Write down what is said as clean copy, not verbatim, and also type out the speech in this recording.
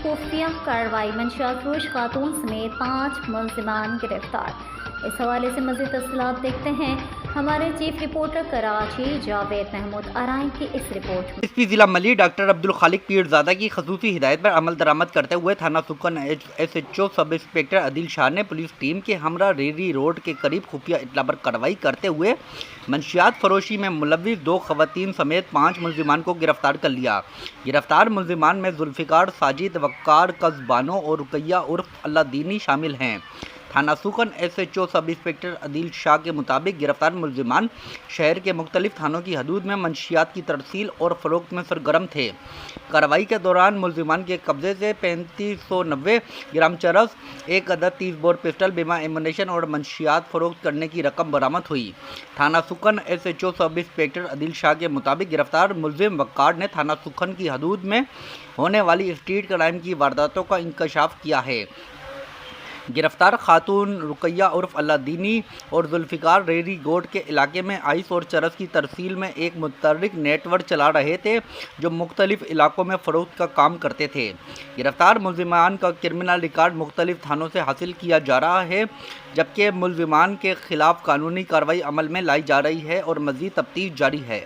خفیہ کارروائی، منشیات فروش خاتون سمیت 5 ملزمان گرفتار۔ اس حوالے سے مزید تفصیلات دیکھتے ہیں ہمارے چیف رپورٹر کراچی جاوید محمود آرائیں کی اس رپورٹ میں۔ ایس پی ضلع ملی ڈاکٹر عبدالخالق پیرزادہ کی خصوصی ہدایت پر عمل درآمد کرتے ہوئے تھانہ سکن S H O sub inspector Adeel Shah نے پولیس ٹیم کے ہمراہ ریری روڈ کے قریب خفیہ اطلاع پر کارروائی کرتے ہوئے منشیات فروشی میں ملوث 2 خواتین سمیت 5 ملزمان کو گرفتار کر لیا۔ گرفتار ملزمان میں ذوالفقار ساجد، وقار کز بانو اور رقیہ عرف اللہ دینی شامل ہیں۔ تھانہ سکن S H O sub inspector Adeel Shah کے مطابق گرفتار ملزمان شہر کے مختلف تھانوں کی حدود میں منشیات کی ترسیل اور فروخت میں سرگرم تھے۔ کارروائی کے دوران ملزمان کے قبضے سے 3590 گرام چرس، 1 عدد 30 بور پسٹل، بما ایمونیشن اور منشیات فروخت کرنے کی رقم برآمد ہوئی۔ تھانہ سکن S H O sub inspector Adeel Shah کے مطابق گرفتار ملزم وقار نے تھانہ سکن کی حدود میں ہونے والی اسٹریٹ کرائم کی وارداتوں کا انکشاف کیا ہے۔ گرفتار خاتون رقیہ عرف اللہ دینی اور ذوالفقار ریری گوٹ کے علاقے میں آئس اور چرس کی ترسیل میں ایک متحرک نیٹ ورک چلا رہے تھے جو مختلف علاقوں میں فروخت کا کام کرتے تھے۔ گرفتار ملزمان کا کرمنل ریکارڈ مختلف تھانوں سے حاصل کیا جا رہا ہے، جبکہ ملزمان کے خلاف قانونی کارروائی عمل میں لائی جا رہی ہے اور مزید تفتیش جاری ہے۔